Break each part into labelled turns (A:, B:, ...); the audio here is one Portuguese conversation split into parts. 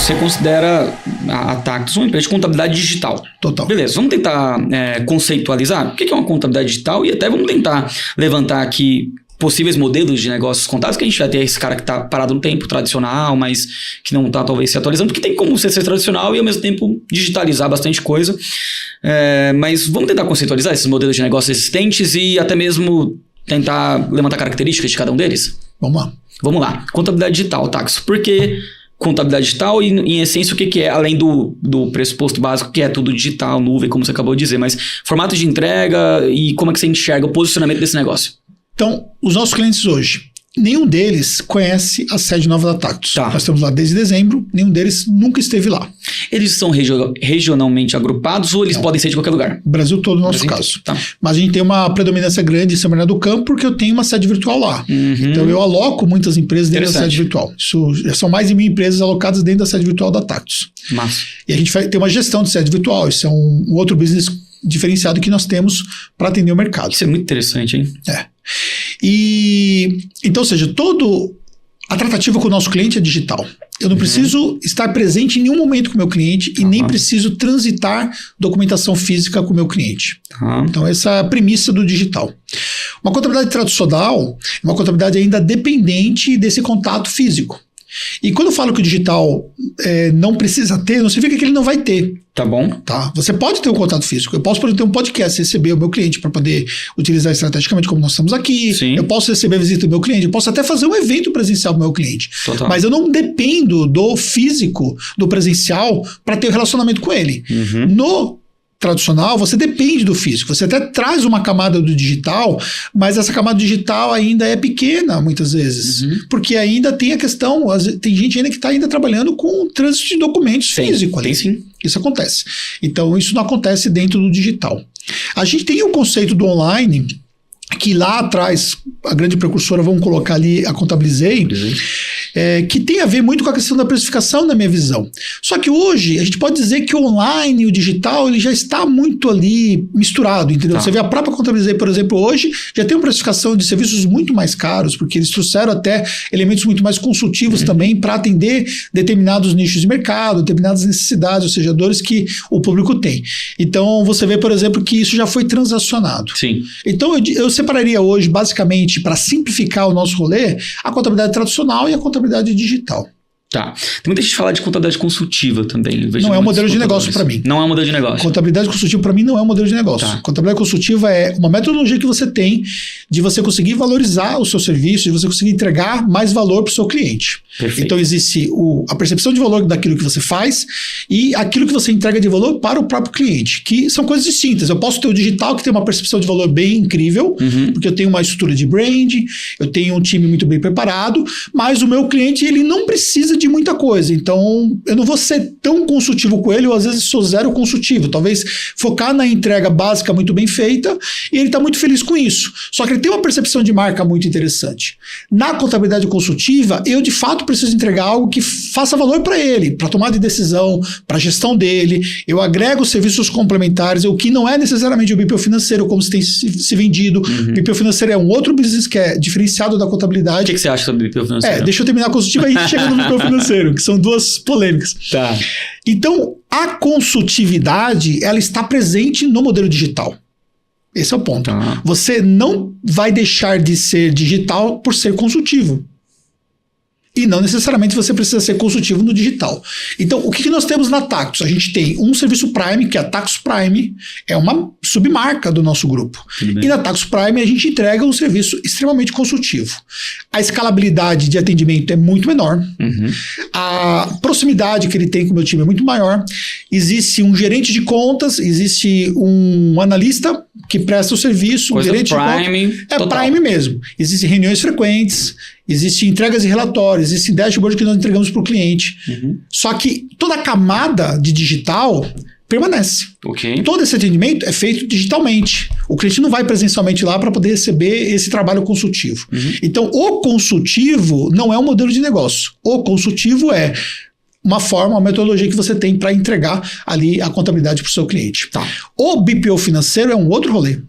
A: você considera a Tactus uma empresa de contabilidade digital.
B: Total.
A: Beleza, vamos tentar conceitualizar o que é uma contabilidade digital e até vamos tentar levantar aqui possíveis modelos de negócios contábeis, que a gente vai ter esse cara que está parado no tempo tradicional, mas que não está talvez se atualizando, porque tem como ser tradicional e ao mesmo tempo digitalizar bastante coisa. Mas vamos tentar conceitualizar esses modelos de negócios existentes e até mesmo tentar levantar características de cada um deles? Vamos lá. Contabilidade digital, Tactus. Por que contabilidade digital e, em essência, o que é, além do pressuposto básico, que é tudo digital, nuvem, como você acabou de dizer, mas formato de entrega e como é que você enxerga o posicionamento desse negócio?
B: Então, os nossos clientes hoje, nenhum deles conhece a sede nova da Tactus. Nós estamos lá desde dezembro, nenhum deles nunca esteve lá. Eles são
A: regionalmente agrupados ou eles podem ser de qualquer lugar?
B: Brasil todo, no nosso caso. Mas a gente tem uma predominância grande em São Bernardo do Campo porque eu tenho uma sede virtual lá. Então eu aloco muitas empresas dentro da sede virtual. Isso, já são mais de 1.000 empresas alocadas dentro da sede virtual da Tactus.
A: Massa.
B: E a gente vai ter uma gestão de sede virtual. Isso é um outro business diferenciado que nós temos para atender o mercado.
A: Isso é muito interessante, hein?
B: Então, ou seja, a tratativa com o nosso cliente é digital. Eu não preciso estar presente em nenhum momento com o meu cliente e nem preciso transitar documentação física com o meu cliente. Então, essa é a premissa do digital. Uma contabilidade tradicional é uma contabilidade ainda dependente desse contato físico. E quando eu falo que o digital não precisa ter, não significa que ele não vai ter.
A: Tá bom.
B: Você pode ter um contato físico. Eu posso, por exemplo, ter um podcast, receber o meu cliente para poder utilizar estrategicamente como nós estamos aqui.
A: Sim.
B: Eu posso receber a visita do meu cliente. Eu posso até fazer um evento presencial para o meu cliente.
A: Total.
B: Mas eu não dependo do físico, do presencial, para ter um relacionamento com ele. No tradicional, você depende do físico. Você até traz uma camada do digital, mas essa camada digital ainda é pequena, muitas vezes. Porque ainda tem a questão, tem gente ainda que está ainda trabalhando com trânsito de documentos físico ali.
A: Sim.
B: Isso acontece. Então, isso não acontece dentro do digital. A gente tem o conceito do online, que lá atrás, a grande precursora, vamos colocar ali, a Contabilizei, que tem a ver muito com a questão da precificação, na minha visão. Só que hoje, a gente pode dizer que o online e o digital, ele já está muito ali misturado, entendeu? Você vê a própria Contabilizei, por exemplo, hoje, já tem uma precificação de serviços muito mais caros, porque eles trouxeram até elementos muito mais consultivos também para atender determinados nichos de mercado, determinadas necessidades, ou seja, dores que o público tem. Então, você vê, por exemplo, que isso já foi transacionado.
A: Sim.
B: Então, eu separaria hoje, basicamente, para simplificar o nosso rolê, a contabilidade tradicional e a contabilidade digital.
A: Tem muita gente que fala de contabilidade consultiva também.
B: Não é um modelo de negócio para mim.
A: Não é um modelo de negócio.
B: Contabilidade consultiva para mim não é um modelo de negócio. Contabilidade consultiva é uma metodologia que você tem de você conseguir valorizar o seu serviço, de você conseguir entregar mais valor para o seu cliente.
A: Perfeito.
B: Então existe a percepção de valor daquilo que você faz e aquilo que você entrega de valor para o próprio cliente, que são coisas distintas. Eu posso ter o digital que tem uma percepção de valor bem incrível, porque eu tenho uma estrutura de brand, eu tenho um time muito bem preparado, mas o meu cliente ele não precisa de muita coisa, então eu não vou ser tão consultivo com ele, ou às vezes sou zero consultivo, talvez focar na entrega básica muito bem feita, e ele está muito feliz com isso, só que ele tem uma percepção de marca muito interessante. Na contabilidade consultiva, eu de fato preciso entregar algo que faça valor para ele, para tomada de decisão, para a gestão dele, eu agrego serviços complementares, o que não é necessariamente o BPO financeiro, como se tem se vendido. BPO financeiro é um outro business que é diferenciado da contabilidade.
A: O que você acha sobre BPO financeiro?
B: Deixa eu terminar a consultiva e chega no BPO financeiro, que são duas polêmicas. Então, a consultividade, ela está presente no modelo digital. Esse é o ponto. Você não vai deixar de ser digital por ser consultivo. E não necessariamente você precisa ser consultivo no digital. Então, o que nós temos na Tactus? A gente tem um serviço Prime, que é a Tactus Prime, é uma submarca do nosso grupo. E na Tactus Prime a gente entrega um serviço extremamente consultivo. A escalabilidade de atendimento é muito menor. A proximidade que ele tem com o meu time é muito maior. Existe um gerente de contas, existe um analista que presta o serviço.
A: Coisa
B: um gerente
A: Prime.
B: De contas. Prime mesmo. Existem reuniões frequentes, existem entregas de relatórios, existe dashboard que nós entregamos para o cliente. Só que toda a camada de digital permanece. Todo esse atendimento é feito digitalmente. O cliente não vai presencialmente lá para poder receber esse trabalho consultivo. Então, o consultivo não é um modelo de negócio. O consultivo é uma forma, uma metodologia que você tem para entregar ali a contabilidade para o seu cliente. O BPO financeiro é um outro rolê.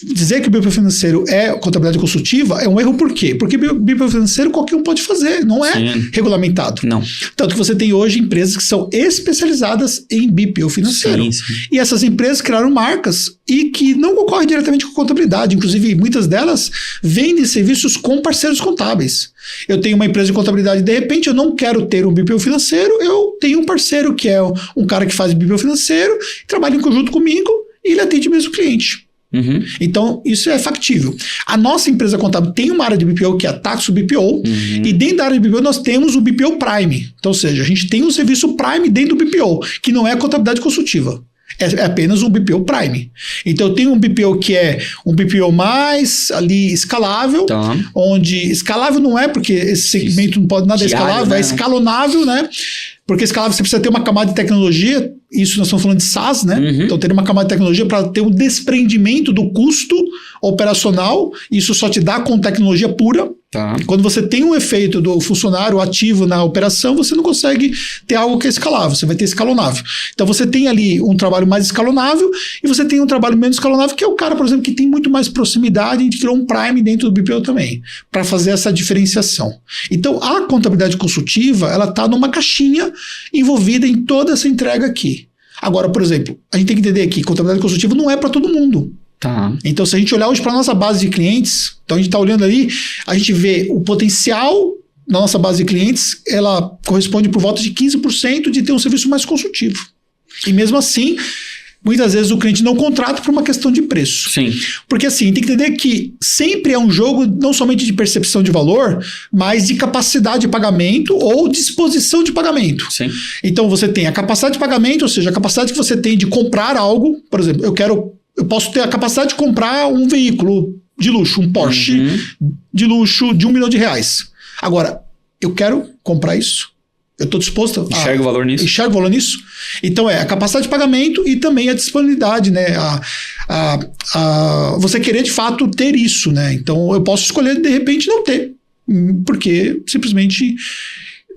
B: dizer que o BPO financeiro é contabilidade consultiva é um erro por quê? Porque BPO financeiro qualquer um pode fazer, não é regulamentado.
A: Não.
B: Tanto que você tem hoje empresas que são especializadas em BPO financeiro.
A: Sim.
B: E essas empresas criaram marcas e que não concorrem diretamente com a contabilidade. Inclusive, muitas delas vendem serviços com parceiros contábeis. Eu tenho uma empresa de contabilidade, de repente eu não quero ter um BPO financeiro, eu tenho um parceiro que é um cara que faz BPO financeiro, trabalha em conjunto comigo e ele atende mesmo o cliente. Então, isso é factível. A nossa empresa contábil tem uma área de BPO que é a Taxo BPO, e dentro da área de BPO nós temos o BPO Prime. Então, ou seja, a gente tem um serviço Prime dentro do BPO, que não é contabilidade consultiva. É apenas um BPO Prime. Então, eu tenho um BPO que é um BPO mais ali escalável, onde escalável não é porque esse segmento não pode nada escalável, né? É escalonável, né? Porque escalável você precisa ter uma camada de tecnologia, isso nós estamos falando de SaaS, né? Então, ter uma camada de tecnologia para ter um desprendimento do custo operacional, isso só te dá com tecnologia pura. Quando você tem um efeito do funcionário ativo na operação, você não consegue ter algo que é escalável, você vai ter escalonável. Então você tem ali um trabalho mais escalonável e você tem um trabalho menos escalonável, que é o cara, por exemplo, que tem muito mais proximidade, a gente criou um Prime dentro do BPO também, para fazer essa diferenciação. Então a contabilidade consultiva, ela está numa caixinha envolvida em toda essa entrega aqui. Agora, por exemplo, a gente tem que entender que contabilidade consultiva não é para todo mundo. Então, se a gente olhar hoje para a nossa base de clientes, então a gente está olhando ali, a gente vê o potencial da nossa base de clientes, ela corresponde por volta de 15% de ter um serviço mais consultivo. E mesmo assim, muitas vezes o cliente não contrata por uma questão de preço. Porque assim, tem que entender que sempre é um jogo não somente de percepção de valor, mas de capacidade de pagamento ou disposição de pagamento. Então, você tem a capacidade de pagamento, ou seja, a capacidade que você tem de comprar algo. Por exemplo, eu posso ter a capacidade de comprar um veículo de luxo, um Porsche de luxo de R$1 milhão. Agora, eu quero comprar isso? Eu estou disposto a...
A: Enxergo o valor nisso?
B: Então, a capacidade de pagamento e também a disponibilidade, né? Você querer, de fato, ter isso, né? Então, eu posso escolher, de repente, não ter. Porque, simplesmente...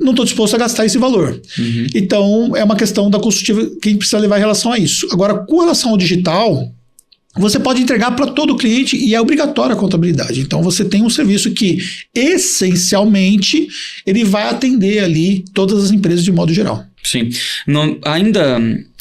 B: não estou disposto a gastar esse valor. Então, é uma questão da consultiva que a gente precisa levar em relação a isso. Agora, com relação ao digital, você pode entregar para todo cliente e é obrigatória a contabilidade. Então, você tem um serviço que, essencialmente, ele vai atender ali todas as empresas de modo geral.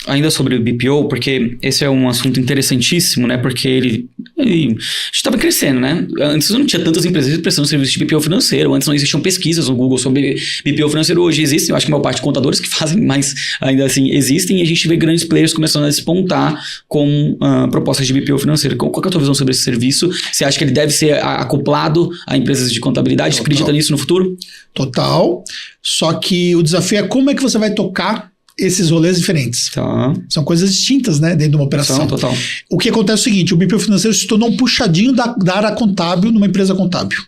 A: Ainda sobre o BPO, porque esse é um assunto interessantíssimo, né? Porque a gente estava crescendo, né? Antes não tinha tantas empresas prestando serviço de BPO financeiro, antes não existiam pesquisas no Google sobre BPO financeiro, hoje existem, eu acho que a maior parte de contadores que fazem, mas ainda assim existem, e a gente vê grandes players começando a despontar com propostas de BPO financeiro. Qual que é a tua visão sobre esse serviço? Você acha que ele deve ser acoplado a empresas de contabilidade? Você acredita nisso no futuro?
B: Total. Só que o desafio é como é que você vai tocar esses rolês diferentes. São coisas distintas, né, dentro de uma operação.
A: Total.
B: O que acontece é o seguinte, o BPO financeiro se tornou um puxadinho da área contábil numa empresa contábil.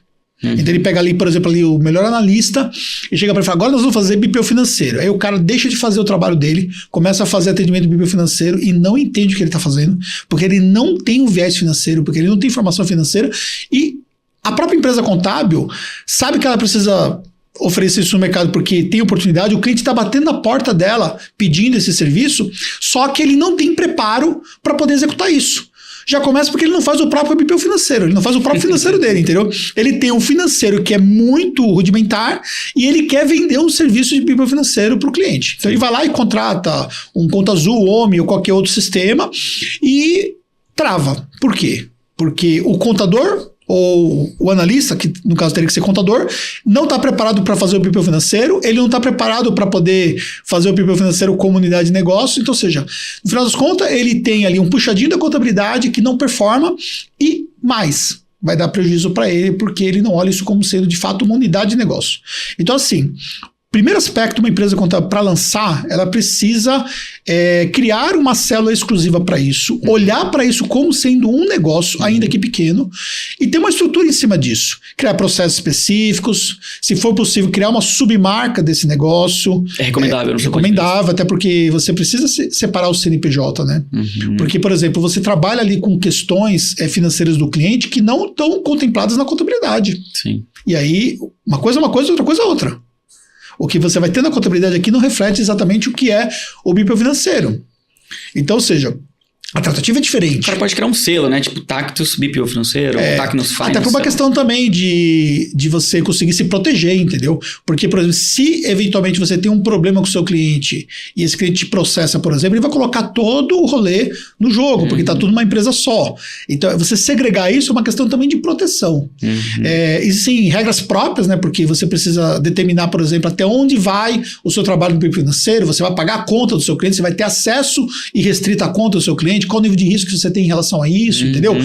B: Então ele pega ali, por exemplo, ali o melhor analista e chega para ele e fala, agora nós vamos fazer BPO financeiro. Aí o cara deixa de fazer o trabalho dele, começa a fazer atendimento de BPO financeiro e não entende o que ele está fazendo, porque ele não tem um viés financeiro, porque ele não tem informação financeira, e a própria empresa contábil sabe que ela precisa oferecer isso no mercado porque tem oportunidade, o cliente está batendo na porta dela pedindo esse serviço, só que ele não tem preparo para poder executar isso. Já começa porque ele não faz o próprio BPO financeiro, ele não faz o próprio financeiro dele, entendeu? Ele tem um financeiro que é muito rudimentar e ele quer vender um serviço de BPO financeiro para o cliente. Então ele vai lá e contrata um Conta Azul, OMI ou qualquer outro sistema e trava. Por quê? Porque o contador ou o analista, que no caso teria que ser contador, não está preparado para fazer o BPO financeiro, ele não está preparado para poder fazer o BPO financeiro como unidade de negócio, então, ou seja, no final das contas, ele tem ali um puxadinho da contabilidade que não performa e mais, vai dar prejuízo para ele, porque ele não olha isso como sendo, de fato, uma unidade de negócio. Então, assim, primeiro aspecto, uma empresa contábil para lançar, ela precisa criar uma célula exclusiva para isso, olhar para isso como sendo um negócio, ainda que pequeno, e ter uma estrutura em cima disso. Criar processos específicos, se for possível, criar uma submarca desse negócio.
A: É recomendável.
B: É recomendável, até porque você precisa separar o CNPJ, né? Porque, por exemplo, você trabalha ali com questões financeiras do cliente que não estão contempladas na contabilidade. E aí, uma coisa é uma coisa, outra coisa é outra. O que você vai ter na contabilidade aqui não reflete exatamente o que é o BPO financeiro. Então, ou seja, A tratativa é
A: O
B: diferente.
A: cara pode criar um selo, né? Tipo Tactus BPO financeiro, Tactus Finance.
B: Até por uma questão também de você conseguir se proteger, entendeu? Porque, por exemplo, se eventualmente você tem um problema com o seu cliente e esse cliente te processa, por exemplo, ele vai colocar todo o rolê no jogo, porque tá tudo numa empresa só. Então, você segregar isso é uma questão também de proteção. Existem regras próprias, né? Porque você precisa determinar, por exemplo, até onde vai o seu trabalho no BPO financeiro, você vai pagar a conta do seu cliente, você vai ter acesso irrestrito à conta do seu cliente, qual o nível de risco que você tem em relação a isso, entendeu?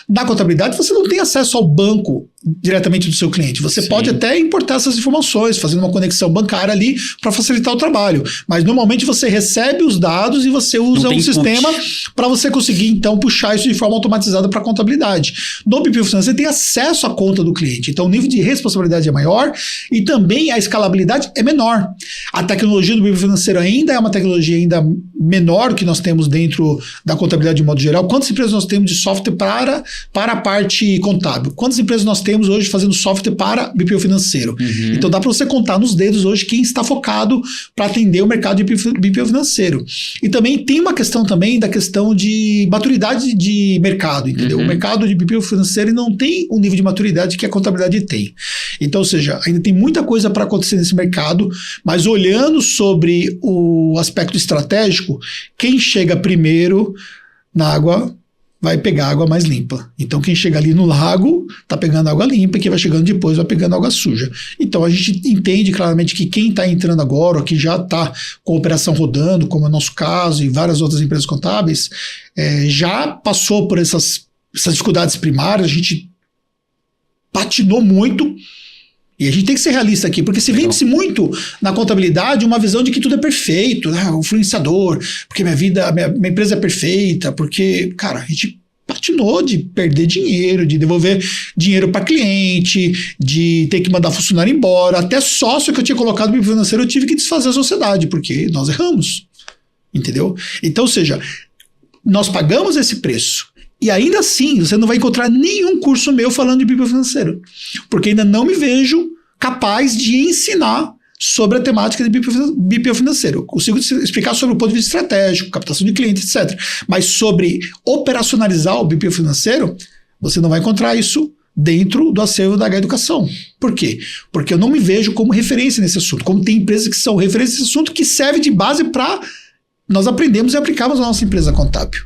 B: Na contabilidade, você não tem acesso ao banco diretamente do seu cliente. Você pode até importar essas informações, fazendo uma conexão bancária ali para facilitar o trabalho. Mas normalmente você recebe os dados e você usa um sistema para você conseguir, então, puxar isso de forma automatizada para a contabilidade. No BPO financeiro, você tem acesso à conta do cliente. Então, o nível de responsabilidade é maior e também a escalabilidade é menor. A tecnologia do BPO financeiro ainda é uma tecnologia ainda menor que nós temos dentro da contabilidade de modo geral. Quantas empresas nós temos de software para a parte contábil? Quantas empresas nós temos hoje fazendo software para BPO financeiro? Então dá para você contar nos dedos hoje quem está focado para atender o mercado de BPO financeiro. E também tem uma questão também da questão de maturidade de mercado, entendeu? O mercado de BPO financeiro não tem o nível de maturidade que a contabilidade tem. Então, ou seja, ainda tem muita coisa para acontecer nesse mercado, mas olhando sobre o aspecto estratégico, quem chega primeiro na água vai pegar água mais limpa. Então, quem chega ali no lago está pegando água limpa e quem vai chegando depois vai pegando água suja. Então, a gente entende claramente que quem está entrando agora, ou que já está com a operação rodando, como é o nosso caso e várias outras empresas contábeis, já passou por essas dificuldades primárias, a gente patinou muito. E a gente tem que ser realista aqui, porque se vende-se muito na contabilidade uma visão de que tudo é perfeito, né? O influenciador, porque minha empresa é perfeita, porque, cara, a gente patinou de perder dinheiro, de devolver dinheiro para cliente, de ter que mandar funcionário embora, até sócio que eu tinha colocado no BPO financeiro eu tive que desfazer a sociedade, porque nós erramos, entendeu? Então, ou seja, nós pagamos esse preço. E ainda assim, você não vai encontrar nenhum curso meu falando de BPO financeiro. Porque ainda não me vejo capaz de ensinar sobre a temática de BPO financeiro. Consigo explicar sobre o ponto de vista estratégico, captação de clientes, etc. Mas sobre operacionalizar o BPO financeiro, você não vai encontrar isso dentro do acervo da H-Educação. Por quê? Porque eu não me vejo como referência nesse assunto. Como tem empresas que são referências nesse assunto que serve de base para nós aprendemos e aplicamos a nossa empresa contábil.